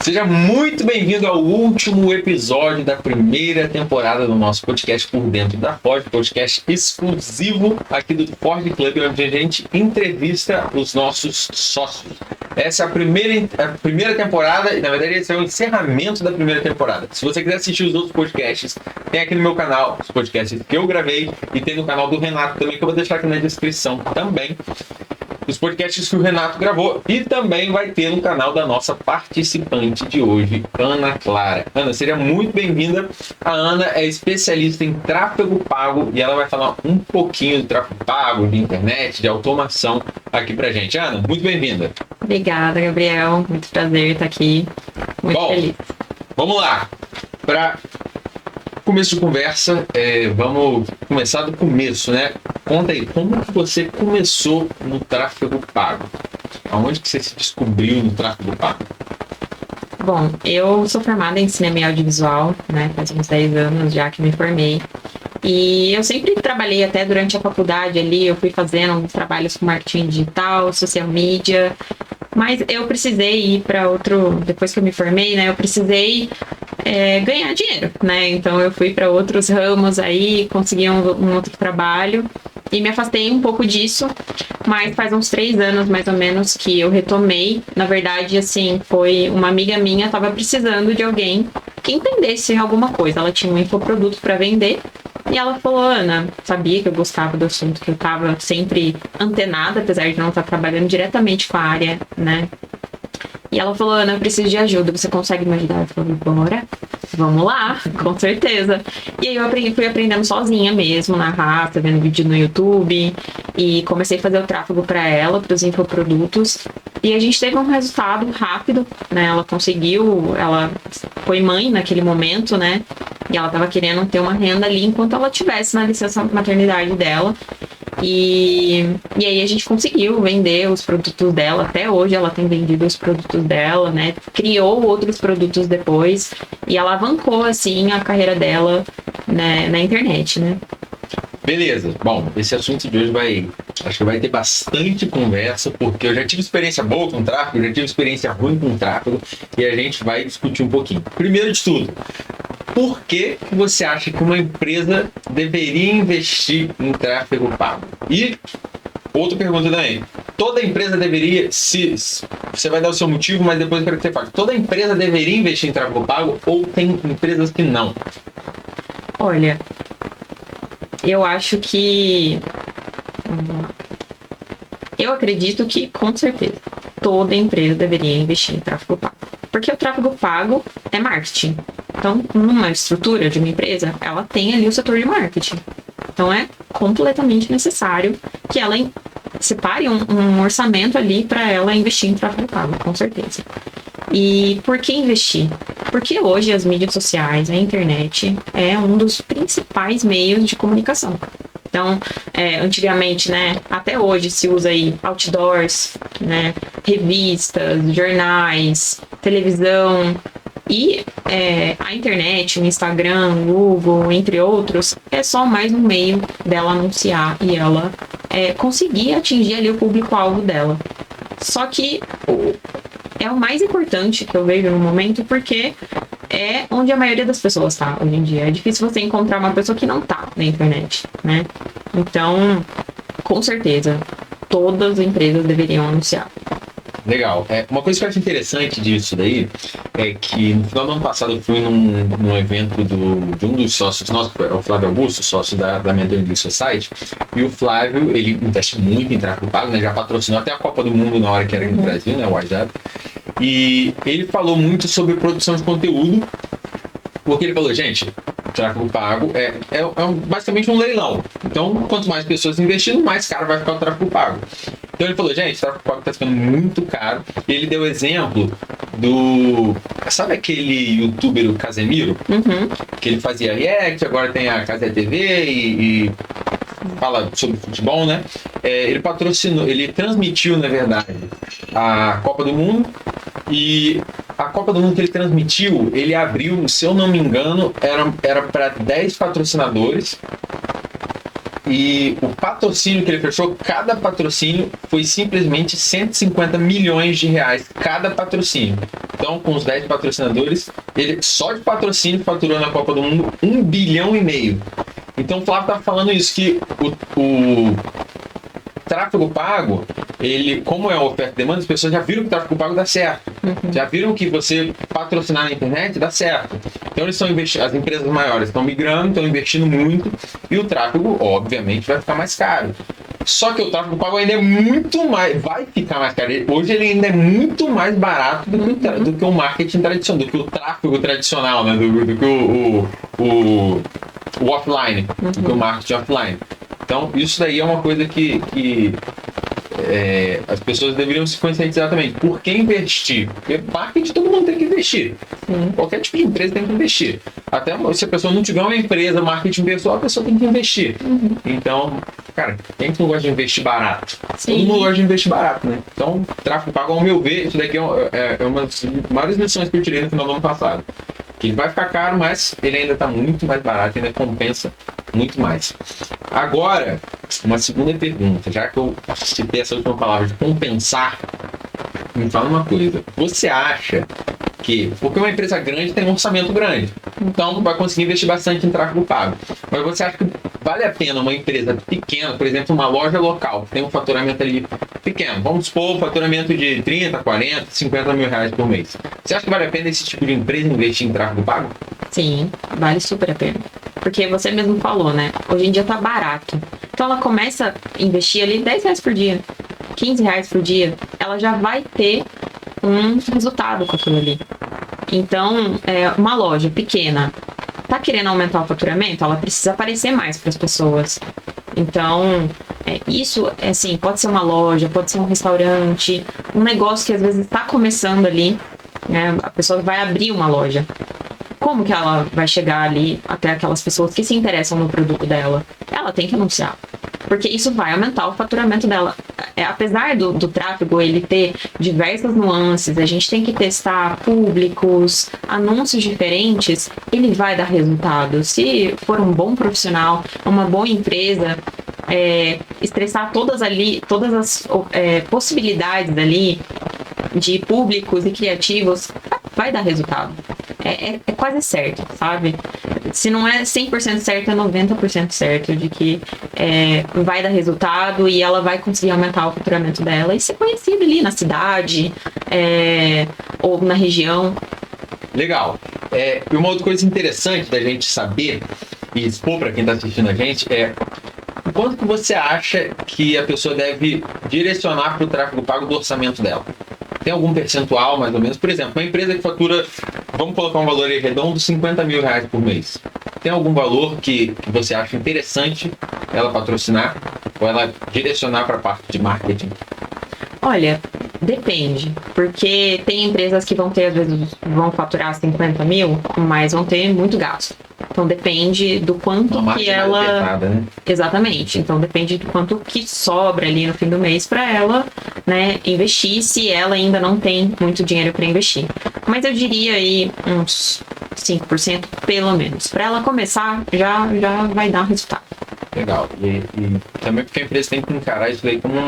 Seja muito bem-vindo ao último episódio da primeira temporada do nosso podcast Por Dentro da Ford, podcast exclusivo aqui do Ford Club, onde a gente entrevista os nossos sócios. Essa é a primeira temporada e, na verdade, esse é o encerramento da primeira temporada. Se você quiser assistir os outros podcasts, tem aqui no meu canal os podcasts que eu gravei e tem no canal do Renato também, que eu vou deixar aqui na descrição também. Os podcasts que o Renato gravou e também vai ter no canal da nossa participante de hoje, Ana Clara. Ana, seja muito bem-vinda. A Ana é especialista em tráfego pago e ela vai falar um pouquinho de tráfego pago, de internet, de automação aqui pra gente. Ana, muito bem-vinda. Obrigada, Gabriel. Muito prazer estar aqui. Muito feliz. Vamos lá. Para começo de conversa, vamos começar do começo, né? Conta aí, como que você começou no tráfego pago? Aonde que você se descobriu no tráfego pago? Bom, eu sou formada em cinema e audiovisual, né? Faz uns 10 anos já que me formei. E eu sempre trabalhei até durante a faculdade ali, eu fui fazendo uns trabalhos com marketing digital, social media, mas eu precisei ir para depois que eu me formei, né, eu precisei ganhar dinheiro, né, então eu fui para outros ramos aí, consegui um outro trabalho e me afastei um pouco disso, mas faz uns 3 anos mais ou menos que eu retomei. Na verdade, assim, foi uma amiga minha, estava precisando de alguém que entendesse alguma coisa, ela tinha um infoproduto para vender. E ela falou, Ana, sabia que eu gostava do assunto, que eu estava sempre antenada, apesar de não estar trabalhando diretamente com a área, né? E ela falou, Ana, eu preciso de ajuda, você consegue me ajudar? Eu falei, bora, vamos lá, com certeza. E aí eu fui aprendendo sozinha mesmo, na raça, vendo vídeo no YouTube, e comecei a fazer o tráfego para ela, para os infoprodutos. E a gente teve um resultado rápido, né? Ela foi mãe naquele momento, né? E ela estava querendo ter uma renda ali enquanto ela estivesse na licença maternidade dela. E aí a gente conseguiu vender os produtos dela. Até hoje ela tem vendido os produtos dela, né? Criou outros produtos depois e alavancou, assim, a carreira dela, né, na internet, né? Beleza. Bom, esse assunto de hoje acho que vai ter bastante conversa, porque eu já tive experiência boa com tráfego, eu já tive experiência ruim com tráfego, e a gente vai discutir um pouquinho. Primeiro de tudo, por que você acha que uma empresa deveria investir em tráfego pago? E outra pergunta também, toda empresa deveria, você vai dar o seu motivo, mas depois eu quero que você fale, toda empresa deveria investir em tráfego pago ou tem empresas que não? Olha, eu acho que... Eu acredito que, com certeza, toda empresa deveria investir em tráfego pago. Porque o tráfego pago é marketing. Então, numa estrutura de uma empresa, ela tem ali o setor de marketing. Então, é completamente necessário que ela separe um orçamento ali para ela investir em tráfego pago, com certeza. E por que investir? Porque hoje as mídias sociais, a internet, é um dos principais meios de comunicação. Então, antigamente, né, até hoje se usa aí outdoors, né, revistas, jornais, televisão e a internet, o Instagram, o Google, entre outros, é só mais um meio dela anunciar e ela conseguir atingir ali o público-alvo dela. Só que é o mais importante que eu vejo no momento, porque é onde a maioria das pessoas está hoje em dia. É difícil você encontrar uma pessoa que não está na internet, né? Então, com certeza, todas as empresas deveriam anunciar. Legal. Uma coisa que eu acho interessante disso daí é que no final do ano passado eu fui num evento de um dos sócios nossos, é o Flávio Augusto, sócio da Mentoring Society, e o Flávio, ele investe muito em tráfego pago, né? Já patrocinou até a Copa do Mundo na hora que era aqui no Brasil, né? O WhatsApp. E ele falou muito sobre produção de conteúdo, porque ele falou, gente, o tráfego pago é basicamente um leilão. Então, quanto mais pessoas investindo, mais caro vai ficar o tráfego pago. Então ele falou, gente, o tráfego pago está ficando muito caro. E ele deu exemplo sabe aquele youtuber, o Casemiro? Uhum. Que ele fazia react, agora tem a Casa TV e fala sobre futebol, né? Ele transmitiu, na verdade, a Copa do Mundo. E a Copa do Mundo que ele transmitiu, ele abriu, se eu não me engano, era para 10 patrocinadores. E o patrocínio que ele fechou, cada patrocínio foi simplesmente 150 milhões de reais, cada patrocínio. Então, com os 10 patrocinadores, ele só de patrocínio faturou na Copa do Mundo 1,5 bilhão. Então, o Flávio tá falando isso, que o tráfego pago, ele, como é oferta e demanda, as pessoas já viram que o tráfego pago dá certo. Já viram que você patrocinar na internet dá certo. Então eles estão investindo, as empresas maiores estão migrando, estão investindo muito, e o tráfego, obviamente, vai ficar mais caro. Só que o tráfego pago ainda é muito mais, vai ficar mais caro. Hoje ele ainda é muito mais barato do que o marketing tradicional, do que o tráfego tradicional, né? do que o offline, do que o marketing offline. Então, isso daí é uma coisa que as pessoas deveriam se conscientizar também. Por que investir? Porque marketing todo mundo tem que investir. Qualquer tipo de empresa tem que investir. Até se a pessoa não tiver uma empresa, marketing pessoal, a pessoa tem que investir. Então, cara, quem que não gosta de investir barato? Todo mundo gosta de investir barato, né? Então, tráfego pago, ao meu ver, isso daqui é uma das maiores lições que eu tirei no final do ano passado. Que ele vai ficar caro, mas ele ainda está muito mais barato, ainda compensa muito mais. Agora, uma segunda pergunta, já que eu citei essa última palavra de compensar, me fala uma coisa. Você acha que, porque uma empresa grande tem um orçamento grande, então vai conseguir investir bastante em tráfego pago, mas você acha que vale a pena uma empresa pequena, por exemplo, uma loja local, que tem um faturamento ali pequeno, vamos supor um faturamento de 30, 40, 50 mil reais por mês. Você acha que vale a pena esse tipo de empresa investir em tráfego pago? Sim, vale super a pena. Porque você mesmo falou, né? Hoje em dia tá barato. Então ela começa a investir ali 10 reais por dia, 15 reais por dia. Ela já vai ter um resultado com aquilo ali. Então, uma loja pequena tá querendo aumentar o faturamento, ela precisa aparecer mais para as pessoas. Então, isso, assim, pode ser uma loja, pode ser um restaurante, um negócio que às vezes está começando ali, né? A pessoa vai abrir uma loja. Como que ela vai chegar ali até aquelas pessoas que se interessam no produto dela? Ela tem que anunciar, porque isso vai aumentar o faturamento dela. Apesar do tráfego ele ter diversas nuances, a gente tem que testar públicos, anúncios diferentes, ele vai dar resultado. Se for um bom profissional, uma boa empresa, estressar todas as possibilidades ali de públicos e criativos, vai dar resultado. É quase certo, sabe? Se não é 100% certo, é 90% certo de que vai dar resultado e ela vai conseguir aumentar o faturamento dela e ser conhecida ali na cidade ou na região. Legal. E uma outra coisa interessante da gente saber e expor para quem está assistindo a gente é o quanto que você acha que a pessoa deve direcionar para o tráfego pago do orçamento dela. Tem algum percentual, mais ou menos? Por exemplo, uma empresa que fatura, vamos colocar um valor aí redondo, 50 mil reais por mês. Tem algum valor que você acha interessante ela patrocinar ou ela direcionar para a parte de marketing? Olha, depende, porque tem empresas que vão ter, às vezes, vão faturar 50 mil, mas vão ter muito gasto. Então depende do quanto que ela... Apertada, né? Exatamente. Então depende do quanto que sobra ali no fim do mês para ela, né, investir, se ela ainda não tem muito dinheiro para investir. Mas eu diria aí uns 5% pelo menos. Para ela começar, já vai dar resultado. Legal. E também porque a empresa tem que encarar isso aí como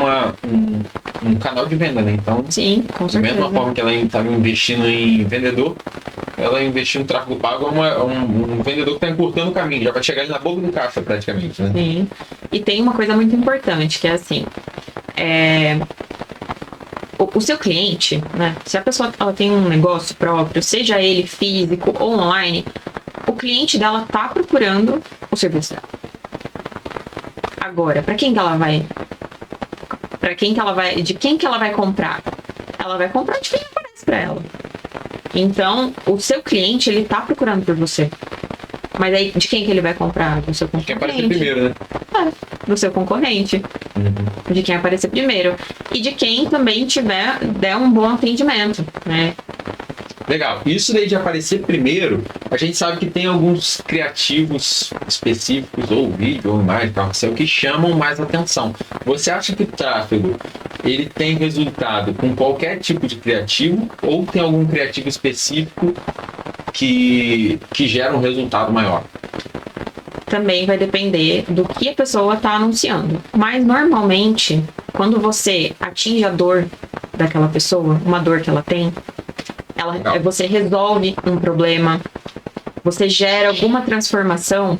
um canal de venda, né? Então, sim, com certeza. da mesma forma que ela estava investindo em vendedor, ela investir no tráfego pago é um vendedor que está encurtando o caminho, já vai chegar ali na boca do caixa praticamente, né? Sim. E tem uma coisa muito importante, que é assim, o seu cliente, né? Se a pessoa ela tem um negócio próprio, seja ele físico ou online, o cliente dela tá procurando o serviço dela. Agora, de quem que ela vai comprar? Ela vai comprar de quem aparece para ela. Então, o seu cliente, ele tá procurando por você. Mas aí, de quem que ele vai comprar? Do seu concorrente. Quem aparecer primeiro, né? Do seu concorrente. De quem aparecer primeiro. E de quem também der um bom atendimento, né? Legal. Isso daí de aparecer primeiro, a gente sabe que tem alguns criativos específicos, ou vídeo, ou imagem, carrossel, que chamam mais atenção. Você acha que o tráfego, ele tem resultado com qualquer tipo de criativo, ou tem algum criativo específico que gera um resultado maior? Também vai depender do que a pessoa está anunciando. Mas, normalmente, quando você atinge a dor daquela pessoa, uma dor que ela tem, Você resolve um problema, você gera alguma transformação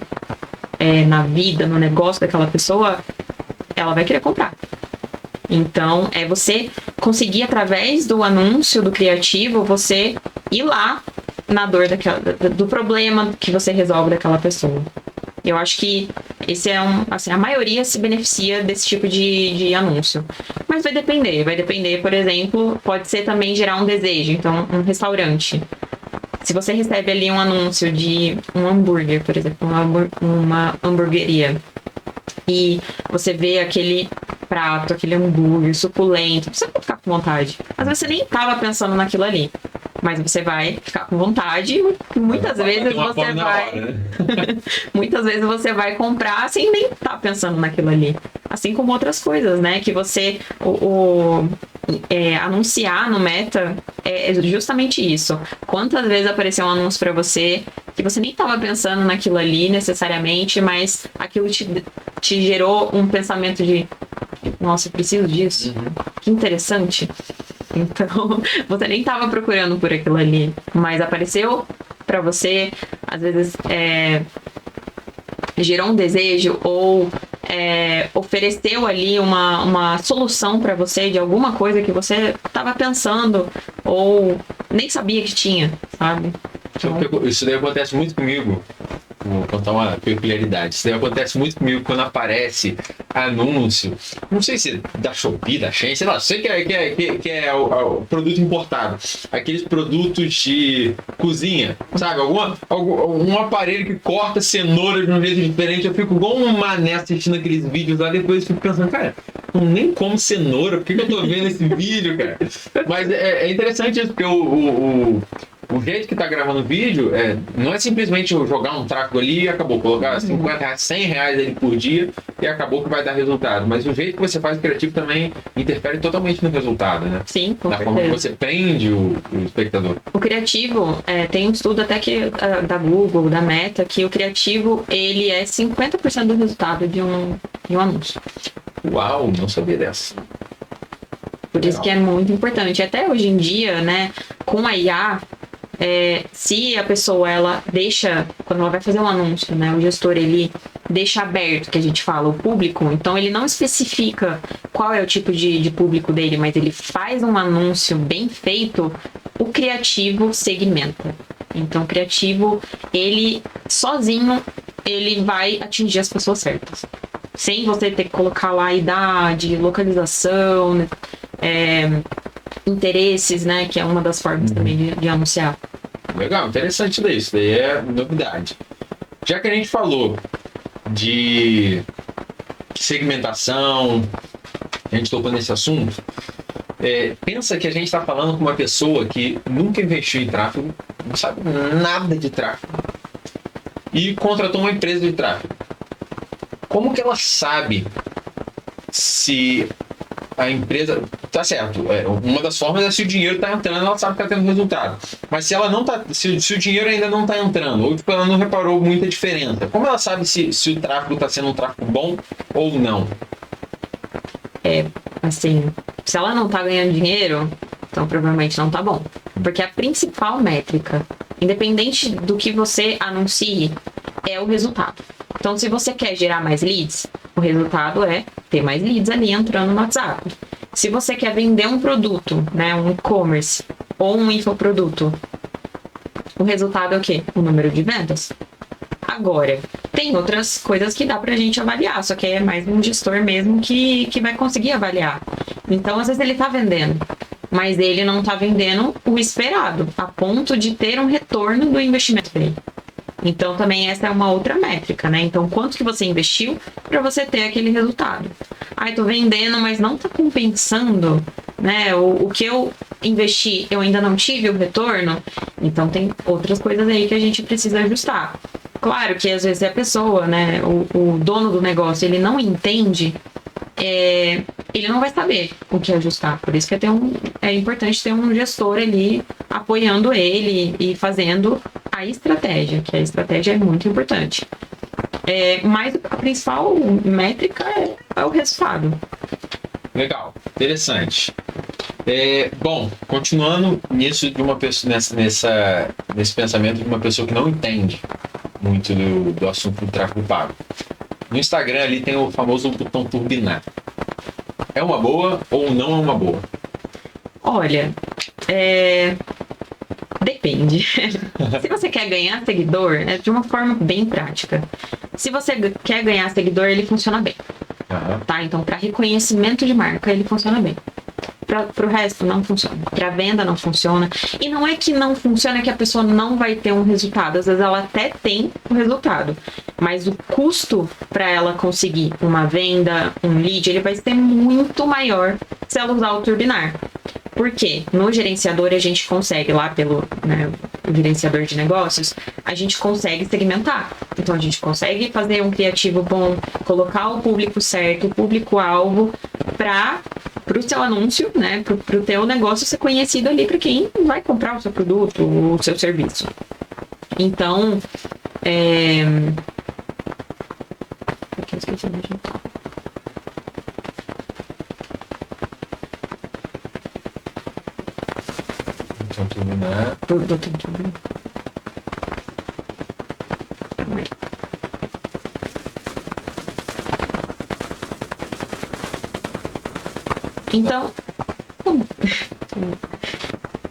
na vida, no negócio daquela pessoa, ela vai querer comprar. Então, é você conseguir, através do anúncio, do criativo, você ir lá na dor do problema que você resolve daquela pessoa. Eu acho que esse assim, a maioria se beneficia desse tipo de anúncio. Mas vai depender, por exemplo, pode ser também gerar um desejo. Então, um restaurante. Se você recebe ali um anúncio de um hambúrguer, por exemplo, uma hamburgueria, e você vê aquele prato, aquele hambúrguer suculento, você vai ficar com vontade. Às vezes você nem estava pensando naquilo ali, mas você vai ficar com vontade e muitas vezes você vai... Hora, né? Muitas vezes você vai comprar sem nem estar pensando naquilo ali. Assim como outras coisas, né? Que você... anunciar no Meta é justamente isso. Quantas vezes apareceu um anúncio para você que você nem estava pensando naquilo ali necessariamente, mas aquilo te gerou um pensamento de nossa, eu preciso disso? Que interessante. Então, você nem estava procurando por aquilo ali, mas apareceu para você, às vezes gerou um desejo ou ofereceu ali uma solução para você de alguma coisa que você estava pensando ou nem sabia que tinha, sabe? Então... Isso daí acontece muito comigo. Vou contar uma peculiaridade. Isso daí acontece muito comigo quando aparece anúncio. Não sei se da Shopee, da Shein, sei lá. Sei que é o produto importado. Aqueles produtos de cozinha, sabe? Um aparelho que corta cenoura de um jeito diferente. Eu fico igual um mané assistindo aqueles vídeos lá. Depois eu fico pensando, cara, eu nem como cenoura. Por que eu tô vendo esse vídeo, cara? Mas é interessante isso, porque o jeito que tá gravando o vídeo não é simplesmente eu jogar um tráfego ali e acabou, colocar 50 reais, 100 reais ali por dia e acabou que vai dar resultado. Mas o jeito que você faz o criativo também interfere totalmente no resultado, né? Sim, com certeza. forma que você prende o espectador. O criativo, tem um estudo até que da Google, da Meta, que o criativo ele é 50% do resultado de um anúncio. Uau, não sabia dessa. Por isso que é muito importante. Até hoje em dia, né, com a IA, se a pessoa ela deixa, quando ela vai fazer um anúncio, né, o gestor ele deixa aberto, que a gente fala, o público, então ele não especifica qual é o tipo de público dele, mas ele faz um anúncio bem feito, o criativo segmenta. Então o criativo, ele sozinho, ele vai atingir as pessoas certas. Sem você ter que colocar lá idade, localização, né, interesses, né? Que é uma das formas também de anunciar. Legal, interessante isso daí é novidade. Já que a gente falou de segmentação, a gente tocou nesse assunto, pensa que a gente está falando com uma pessoa que nunca investiu em tráfego, não sabe nada de tráfego, e contratou uma empresa de tráfego. Como que ela sabe se a empresa... Tá certo, uma das formas é se o dinheiro está entrando, ela sabe que está tendo resultado. Mas se ela não tá, se o dinheiro ainda não está entrando, ou tipo, ela não reparou muita diferença, como ela sabe se o tráfego está sendo um tráfego bom ou não? Assim, se ela não está ganhando dinheiro, então provavelmente não está bom. Porque a principal métrica, independente do que você anuncie, é o resultado. Então, se você quer gerar mais leads, o resultado é ter mais leads ali entrando no WhatsApp. Se você quer vender um produto, né, um e-commerce ou um infoproduto, o resultado é o quê? O número de vendas. Agora, tem outras coisas que dá pra gente avaliar, só que é mais um gestor mesmo que vai conseguir avaliar. Então, às vezes ele tá vendendo, mas ele não tá vendendo o esperado, a ponto de ter um retorno do investimento dele. Então, também essa é uma outra métrica, né? Então, quanto que você investiu para você ter aquele resultado? Tô vendendo, mas não tá compensando, né? O que eu investi, eu ainda não tive o retorno. Então, tem outras coisas aí que a gente precisa ajustar. Claro que, às vezes, a pessoa, né? O dono do negócio, ele não entende, ele não vai saber o que ajustar. Por isso que é importante ter um gestor ali apoiando ele e fazendo a estratégia, que a estratégia é muito importante. Mas a principal métrica é o resultado. Legal, interessante. Bom, continuando nisso de uma pessoa, nesse pensamento de uma pessoa que não entende muito do assunto do tráfego pago. No Instagram ali tem o famoso botão turbinar. É uma boa ou não é uma boa? Olha, depende. Se você quer ganhar seguidor, é de uma forma bem prática. Se você quer ganhar seguidor, ele funciona bem. Tá? Então, para reconhecimento de marca, ele funciona bem. Para o resto, não funciona. Para venda, não funciona. E não é que não funciona, é que a pessoa não vai ter um resultado. Às vezes, ela até tem um resultado. Mas o custo para ela conseguir uma venda, um lead, ele vai ser muito maior se ela usar o turbinar. Por quê? No gerenciador, a gente consegue, lá pelo o gerenciador de negócios, a gente consegue segmentar. Então, a gente consegue fazer um criativo bom, colocar o público certo, o público-alvo, para o seu anúncio, né? Para o teu negócio ser conhecido ali para quem vai comprar o seu produto, o seu serviço. Então, aqui eu esqueci de ajeitar. Então, turbinar.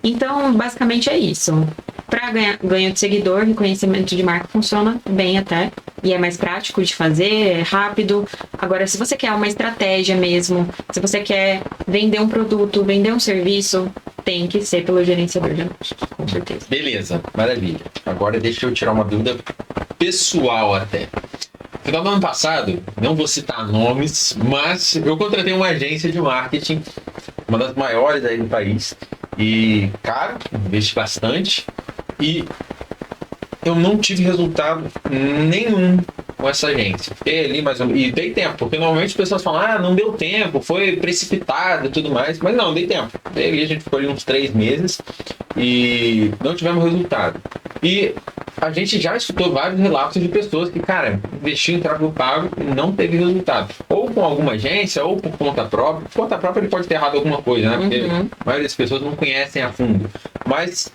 Então, basicamente é isso. Para ganho de seguidor, reconhecimento de marca funciona bem até. E é mais prático de fazer, é rápido. Agora, se você quer uma estratégia mesmo, se você quer vender um produto, vender um serviço, tem que ser pelo gerenciador de anúncios, com certeza. Beleza, maravilha. Agora deixa eu tirar uma dúvida pessoal até. No final do ano passado, não vou citar nomes, mas eu contratei uma agência de marketing, uma das maiores aí do país. E, cara, investi bastante e eu não tive resultado nenhum com essa agência. Fiquei ali e dei tempo, porque normalmente as pessoas falam, não deu tempo, foi precipitado e tudo mais, mas não, dei tempo. Daí ali a gente ficou ali uns 3 meses e não tivemos resultado. E a gente já escutou vários relatos de pessoas que, cara, investiu em tráfego pago e não teve resultado. Ou com alguma agência, ou por conta própria. Por conta própria ele pode ter errado alguma coisa, né? Porque a maioria das pessoas não conhecem a fundo. Mas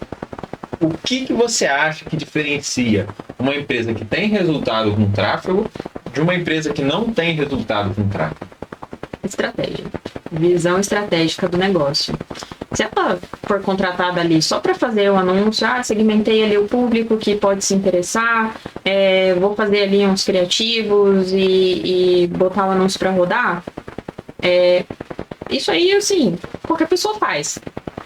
o que você acha que diferencia uma empresa que tem resultado com tráfego de uma empresa que não tem resultado com tráfego? Estratégia. Visão estratégica do negócio. Se ela for contratada ali só para fazer o anúncio, segmentei ali o público que pode se interessar, vou fazer ali uns criativos e botar o anúncio para rodar, isso aí, assim, qualquer pessoa faz.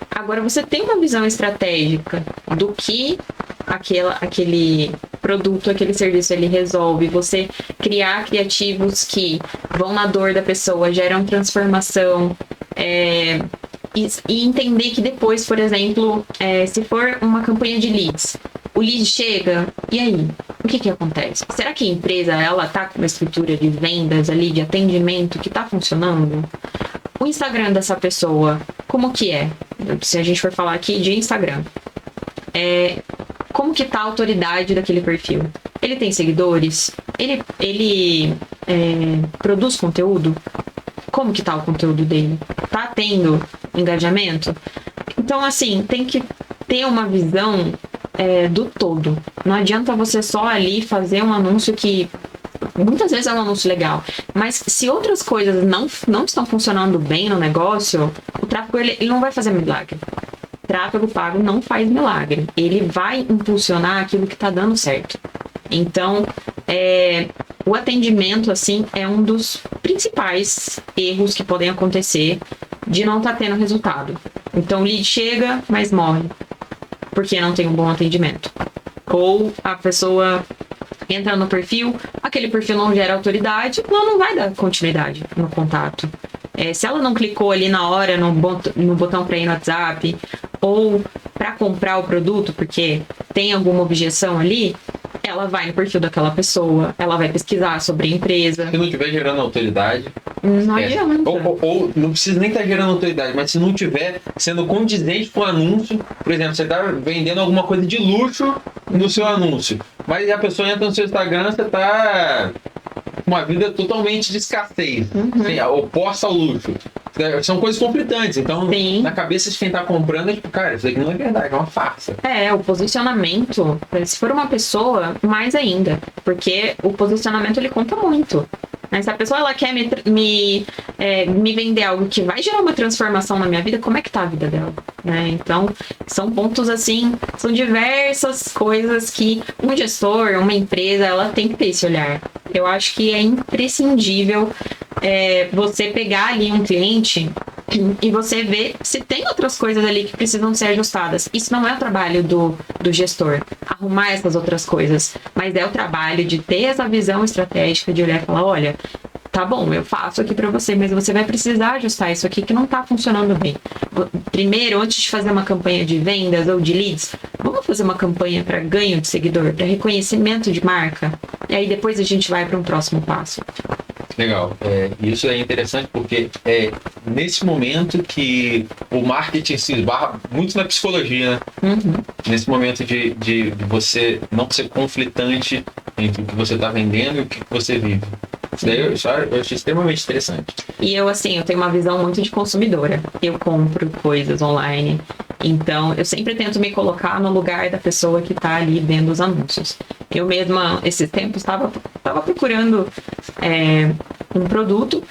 Agora, você tem uma visão estratégica do que aquele produto, aquele serviço ele resolve, você criar criativos que vão na dor da pessoa, geram transformação, e entender que depois, por exemplo, se for uma campanha de leads, o lead chega, e aí? O que acontece? Será que a empresa ela tá com uma estrutura de vendas ali, de atendimento que tá funcionando? O Instagram dessa pessoa, como que é? Se a gente for falar aqui de Instagram, como que tá a autoridade daquele perfil? Ele tem seguidores? Ele produz conteúdo? Como que tá o conteúdo dele? Tá tendo engajamento? Então, assim, tem que ter uma visão do todo. Não adianta você só ali fazer um anúncio que muitas vezes é um anúncio legal, mas se outras coisas não estão funcionando bem no negócio, o tráfego ele não vai fazer milagre. Tráfego pago não faz milagre. Ele vai impulsionar aquilo que está dando certo. Então, o atendimento, assim, é um dos principais erros que podem acontecer de não estar tendo resultado. Então, o lead chega, mas morre, porque não tem um bom atendimento. Ou a pessoa entra no perfil, aquele perfil não gera autoridade, ela não vai dar continuidade no contato. Se ela não clicou ali na hora no botão para ir no WhatsApp, ou para comprar o produto, porque tem alguma objeção ali, ela vai no perfil daquela pessoa, ela vai pesquisar sobre a empresa. Se não estiver gerando autoridade, não adianta. Ou não precisa nem estar gerando autoridade, mas se não estiver sendo condizente com o anúncio, por exemplo, você está vendendo alguma coisa de luxo no seu anúncio, mas a pessoa entra no seu Instagram, você está com uma vida totalmente de escassez, oposta ao luxo. Você São coisas conflitantes. Então, Sim. na cabeça de quem tá comprando, é tipo, cara, isso aqui não é verdade, é uma farsa. O posicionamento, se for uma pessoa, mais ainda, porque o posicionamento ele conta muito. Né? Se a pessoa ela quer me vender algo que vai gerar uma transformação na minha vida, como é que tá a vida dela? Né? Então, são pontos assim, são diversas coisas que um gestor, uma empresa, ela tem que ter esse olhar. Eu acho que é imprescindível você pegar ali um cliente e você ver se tem outras coisas ali que precisam ser ajustadas. Isso não é o trabalho do gestor, arrumar essas outras coisas, mas é o trabalho de ter essa visão estratégica, de olhar e falar, olha, tá bom, eu faço aqui pra você, mas você vai precisar ajustar isso aqui que não tá funcionando bem. Primeiro, antes de fazer uma campanha de vendas ou de leads, vamos fazer uma campanha para ganho de seguidor, para reconhecimento de marca, e aí depois a gente vai para um próximo passo. Legal. Isso é interessante porque é nesse momento que o marketing se esbarra muito na psicologia, né? Uhum. Nesse momento de você não ser conflitante entre o que você está vendendo e o que você vive. Isso daí eu achei extremamente interessante. E eu tenho uma visão muito de consumidora. Eu compro coisas online. Então, eu sempre tento me colocar no lugar da pessoa que está ali vendo os anúncios. Eu mesma, esses tempos, estava procurando um produto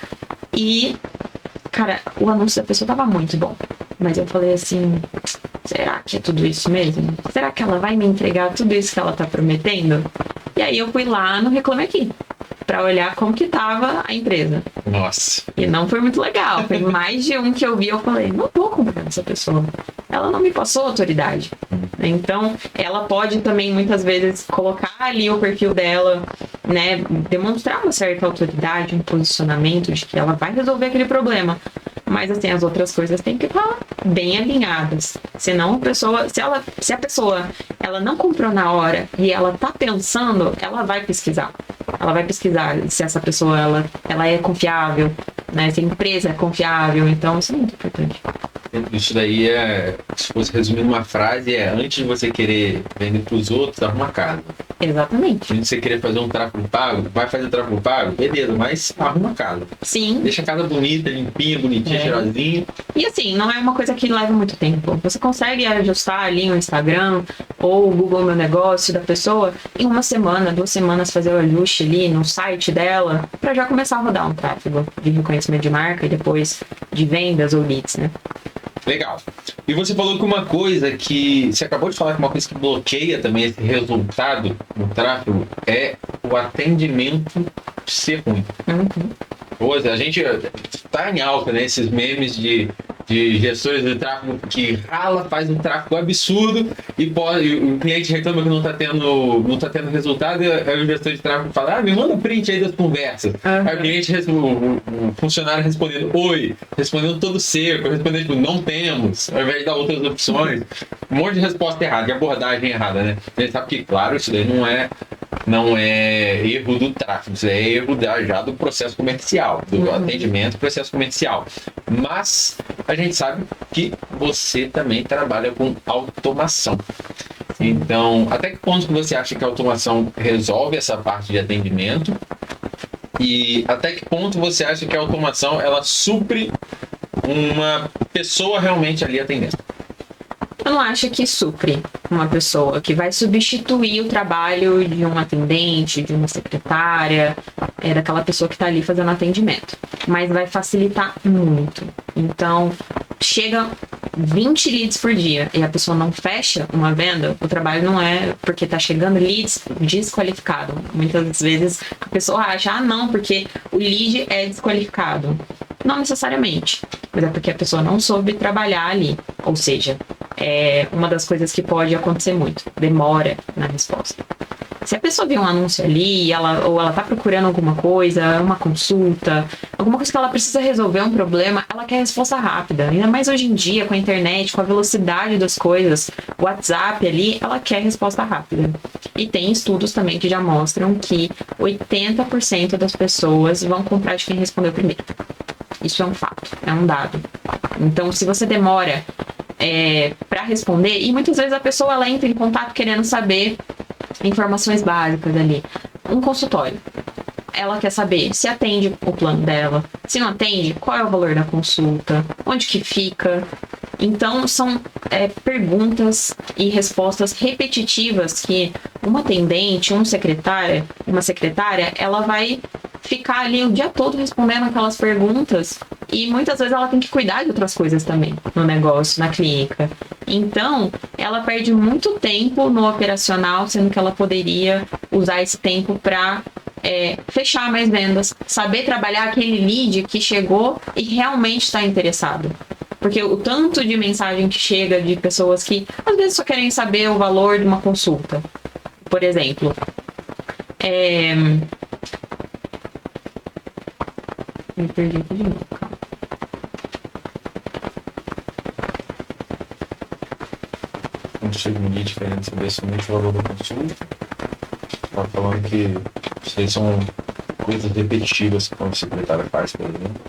e, cara, o anúncio da pessoa estava muito bom. Mas eu falei assim, será que é tudo isso mesmo? Será que ela vai me entregar tudo isso que ela está prometendo? E aí eu fui lá no Reclame Aqui, para olhar como que tava a empresa. Nossa. E não foi muito legal. Foi mais de um que eu vi, eu falei, não vou comprar essa pessoa. Ela não me passou autoridade. Então, ela pode também, muitas vezes, colocar ali o perfil dela, né? Demonstrar uma certa autoridade, um posicionamento de que ela vai resolver aquele problema. Mas, as outras coisas têm que estar bem alinhadas. Senão, se a pessoa ela não comprou na hora e ela tá pensando, ela vai pesquisar. Ela vai pesquisar se essa pessoa ela é confiável, né? Se a empresa é confiável. Então, isso é muito importante. Isso daí se fosse resumir numa frase, antes de você querer vender para os outros, arruma casa. Exatamente. Antes de você querer fazer um tráfego pago, vai fazer tráfego pago? Beleza, mas arruma casa. Sim. Deixa a casa bonita, limpinha, bonitinha, cheirosinha. E não é uma coisa que leva muito tempo. Você consegue ajustar ali o Instagram ou o Google Meu Negócio da pessoa em 1 semana, 2 semanas, fazer o ajuste ali no site dela para já começar a rodar um tráfego de reconhecimento de marca e depois de vendas ou leads, né? Legal. E você falou que uma coisa que... Você acabou de falar que uma coisa que bloqueia também esse resultado no tráfego é o atendimento ser ruim. Uhum. Pois a gente tá em alta, né? Esses memes de gestores de tráfego que faz um tráfego absurdo e o cliente reclama que não tá tendo resultado, e aí o gestor de tráfego fala, me manda print aí das conversas. Uhum. Aí o cliente, o funcionário respondendo, oi, respondendo todo seco, respondendo tipo, não temos, ao invés de dar outras opções. Um monte de resposta errada, de abordagem errada, né? A gente sabe que, claro, isso daí não é erro do tráfego, isso é erro já do processo comercial, do atendimento, processo comercial. Mas a gente sabe que você também trabalha com automação. Então, até que ponto que você acha que a automação resolve essa parte de atendimento? E até que ponto você acha que a automação ela supre uma pessoa realmente ali atendendo? Eu não acho que supre uma pessoa, que vai substituir o trabalho de um atendente, de uma secretária, daquela pessoa que está ali fazendo atendimento. Mas vai facilitar muito. Então, chega 20 leads por dia e a pessoa não fecha uma venda, o trabalho não é porque está chegando leads desqualificado. Muitas vezes a pessoa acha, não, porque o lead é desqualificado. Não necessariamente, mas é porque a pessoa não soube trabalhar ali. Ou seja, é uma das coisas que pode acontecer muito, demora na resposta. Se a pessoa vê um anúncio ali, ou ela tá procurando alguma coisa, uma consulta, alguma coisa que ela precisa resolver um problema, ela quer resposta rápida. Ainda mais hoje em dia, com a internet, com a velocidade das coisas, o WhatsApp ali, ela quer resposta rápida. E tem estudos também que já mostram que 80% das pessoas vão comprar de quem respondeu primeiro. Isso é um fato, é um dado. Então, se você demora para responder, e muitas vezes a pessoa ela entra em contato querendo saber informações básicas ali. Um consultório. ela quer saber se atende o plano dela, se não atende, qual é o valor da consulta, onde que fica. Então, são perguntas e respostas repetitivas que uma atendente, uma secretária, ela vai ficar ali o dia todo respondendo aquelas perguntas e muitas vezes ela tem que cuidar de outras coisas também no negócio, na clínica. Então, ela perde muito tempo no operacional, sendo que ela poderia usar esse tempo para fechar mais vendas, saber trabalhar aquele lead que chegou e realmente está interessado. Porque o tanto de mensagem que chega de pessoas que às vezes só querem saber o valor de uma consulta. Por exemplo, me perdi aqui de novo, calma. Quando chega um lead querendo saber somente o valor da consulta, tá falando que isso aí são coisas repetitivas que a secretária faz, por exemplo.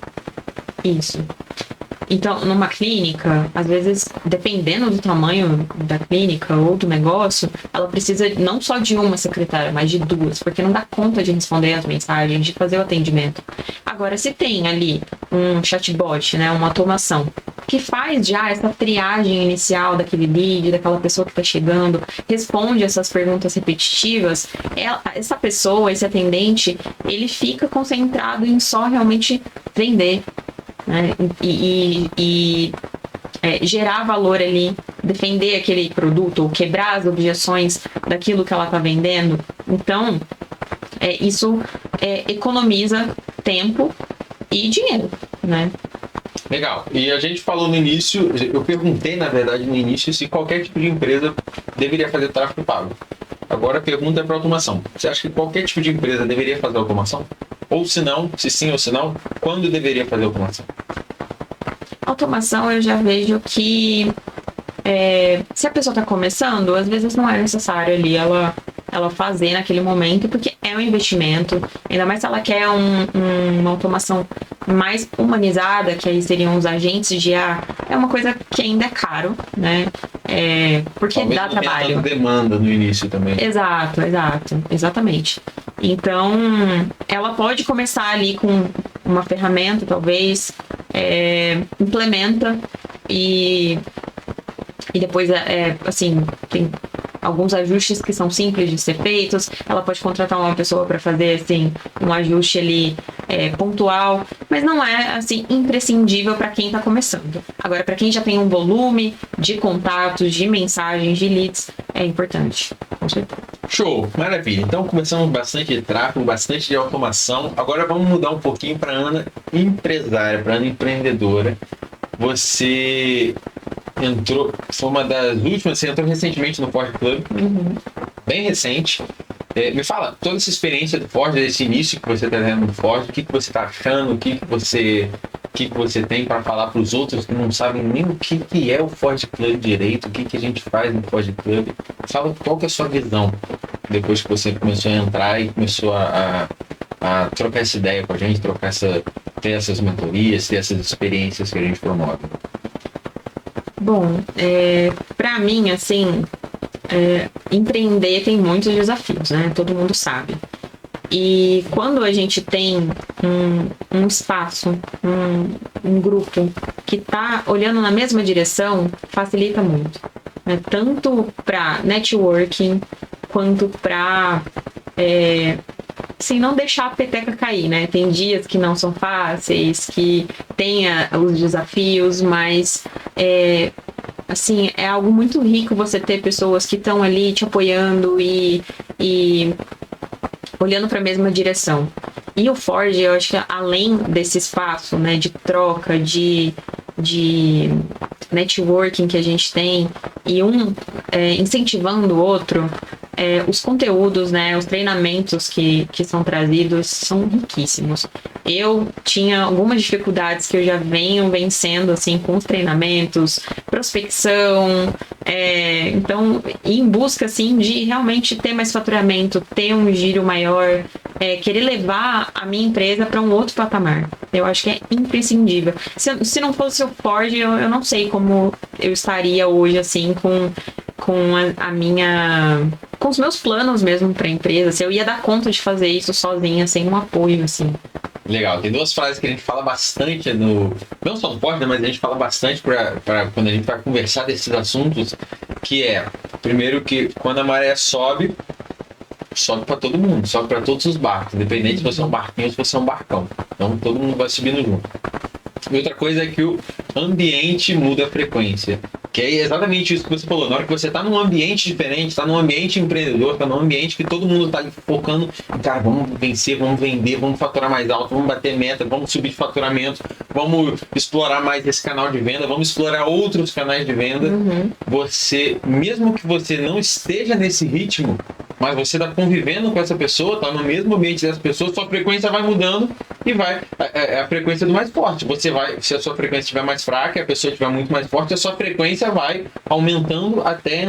Isso. Então, numa clínica, às vezes, dependendo do tamanho da clínica ou do negócio, ela precisa não só de uma secretária, mas de duas, porque não dá conta de responder as mensagens, de fazer o atendimento. Agora, se tem ali um chatbot, né, uma automação, que faz já essa triagem inicial daquele lead, daquela pessoa que está chegando, responde essas perguntas repetitivas, essa pessoa, esse atendente, ele fica concentrado em só realmente vender, né? Gerar valor ali, defender aquele produto ou quebrar as objeções daquilo que ela está vendendo. Então, isso economiza tempo e dinheiro, né? Legal. E a gente falou no início, eu perguntei, na verdade, no início, se qualquer tipo de empresa deveria fazer tráfego pago. Agora a pergunta é para automação. Você acha que qualquer tipo de empresa deveria fazer automação? Ou se não, se sim ou se não, quando deveria fazer automação? Automação eu já vejo que se a pessoa está começando, às vezes não é necessário ali ela fazer naquele momento, porque é um investimento, ainda mais se ela quer uma automação mais humanizada, que aí seriam os agentes de IA, é uma coisa que ainda é caro, né? Porque talvez dá trabalho. Demanda no início também. Exatamente. Então, ela pode começar ali com uma ferramenta, talvez, implementa e depois, assim, tem alguns ajustes que são simples de ser feitos. Ela pode contratar uma pessoa para fazer, assim, um ajuste ali pontual, mas não é, assim, imprescindível para quem está começando. Agora, para quem já tem um volume de contatos, de mensagens, de leads, é importante, com certeza. Show, maravilha. Então começamos bastante de tráfego, bastante de automação. Agora vamos mudar um pouquinho para a Ana empresária, para a Ana empreendedora. Você foi uma das últimas, você entrou recentemente no Ford Club, bem recente. Me fala, toda essa experiência do Ford, desse início que você está tendo no Ford, o que você está achando, o que você tem para falar para os outros que não sabem nem o que é o Ford Club direito, o que a gente faz no Ford Club. Fala qual que é a sua visão depois que você começou a entrar e começou a trocar essa ideia com a gente, ter essas mentorias, ter essas experiências que a gente promove. Bom, para mim, assim, empreender tem muitos desafios, né? Todo mundo sabe. E quando a gente tem um espaço, um grupo que está olhando na mesma direção, facilita muito, né? Tanto para networking, quanto para assim, não deixar a peteca cair, né? Tem dias que não são fáceis, que tem os desafios, mas assim, é algo muito rico você ter pessoas que estão ali te apoiando e olhando para a mesma direção. E o Ford, eu acho que além desse espaço, né, de troca, de networking que a gente tem, e incentivando o outro, os conteúdos, né, os treinamentos que são trazidos são riquíssimos. Eu tinha algumas dificuldades que eu já venho vencendo, assim, com os treinamentos, prospecção, então, em busca, assim, de realmente ter mais faturamento, ter um giro maior, querer levar a minha empresa para um outro patamar. Eu acho que é imprescindível. Se não fosse o Ford, eu não sei como eu estaria hoje, assim, com com com os meus planos mesmo para a empresa, se eu ia dar conta de fazer isso sozinha, sem um apoio, assim. Legal, tem duas frases que a gente fala bastante não só no Forte, né, mas a gente fala bastante para quando a gente vai conversar desses assuntos, que é, primeiro, que quando a maré sobe para todo mundo, sobe para todos os barcos, independente se você é um barquinho ou se você é um barcão. Então todo mundo vai subindo junto. E outra coisa é que o ambiente muda a frequência. Que é exatamente isso que você falou. Na hora que você está num ambiente diferente, está num ambiente empreendedor, está num ambiente que todo mundo está focando em, cara, vamos vencer, vamos vender, vamos faturar mais alto, vamos bater meta, vamos subir de faturamento, vamos explorar mais esse canal de venda, vamos explorar outros canais de venda. Você, mesmo que você não esteja nesse ritmo, mas você está convivendo com essa pessoa, está no mesmo ambiente dessa pessoa, sua frequência vai mudando e vai. É a frequência do mais forte. Se a sua frequência estiver mais fraca e a pessoa estiver muito mais forte, a sua frequência vai aumentando até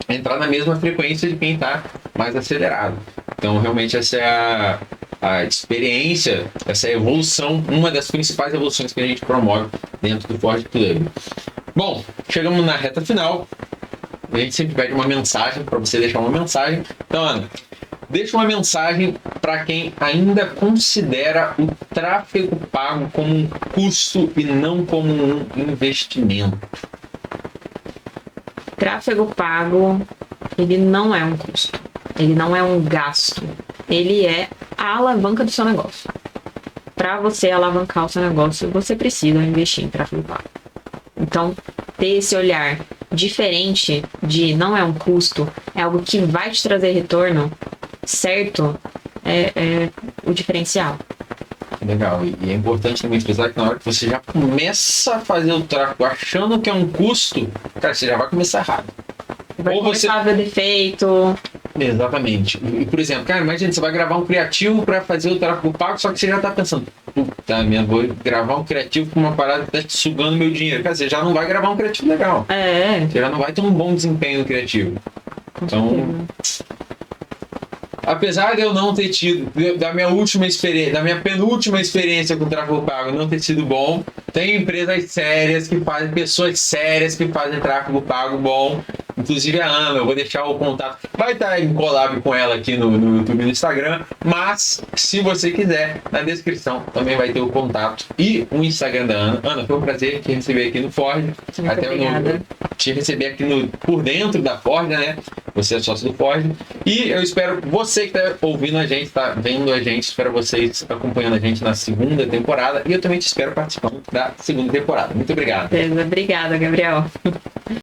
entrar na mesma frequência de quem está mais acelerado. Então, realmente, essa é a experiência, essa é a evolução, uma das principais evoluções que a gente promove dentro do Forte Club. Bom, chegamos na reta final. A gente sempre pede uma mensagem para você deixar uma mensagem. Então, Ana, deixa uma mensagem para quem ainda considera o tráfego pago como um custo e não como um investimento. Tráfego pago, ele não é um custo, ele não é um gasto, ele é a alavanca do seu negócio. Para você alavancar o seu negócio, você precisa investir em tráfego pago. Então, ter esse olhar diferente de não é um custo, é algo que vai te trazer retorno, certo? É o diferencial. Legal, e é importante também frisar que na hora que você já começa a fazer o tráfego achando que é um custo, cara, você já vai começar errado. Vai começar a ver defeito. Exatamente. E, por exemplo, cara, imagina, você vai gravar um criativo para fazer o tráfego pago, só que você já está pensando, puta minha, vou gravar um criativo com uma parada que tá sugando meu dinheiro. Cara, você já não vai gravar um criativo legal. Você já não vai ter um bom desempenho no criativo. Então, apesar de eu não ter tido, da minha penúltima experiência com tráfego pago não ter sido bom, tem empresas sérias que fazem, pessoas sérias que fazem tráfego pago bom. Inclusive a Ana, eu vou deixar o contato. Vai estar em collab com ela aqui no YouTube e no Instagram. Mas, se você quiser, na descrição também vai ter o contato e o Instagram da Ana. Ana, foi um prazer te receber aqui no Ford. Muito obrigada. Te receber aqui por dentro da Ford, né? Você é sócio do Ford. E eu espero você que está ouvindo a gente, está vendo a gente, espero vocês acompanhando a gente na segunda temporada. E eu também te espero participando da segunda temporada. Muito obrigado. Beleza, obrigada, Gabriel.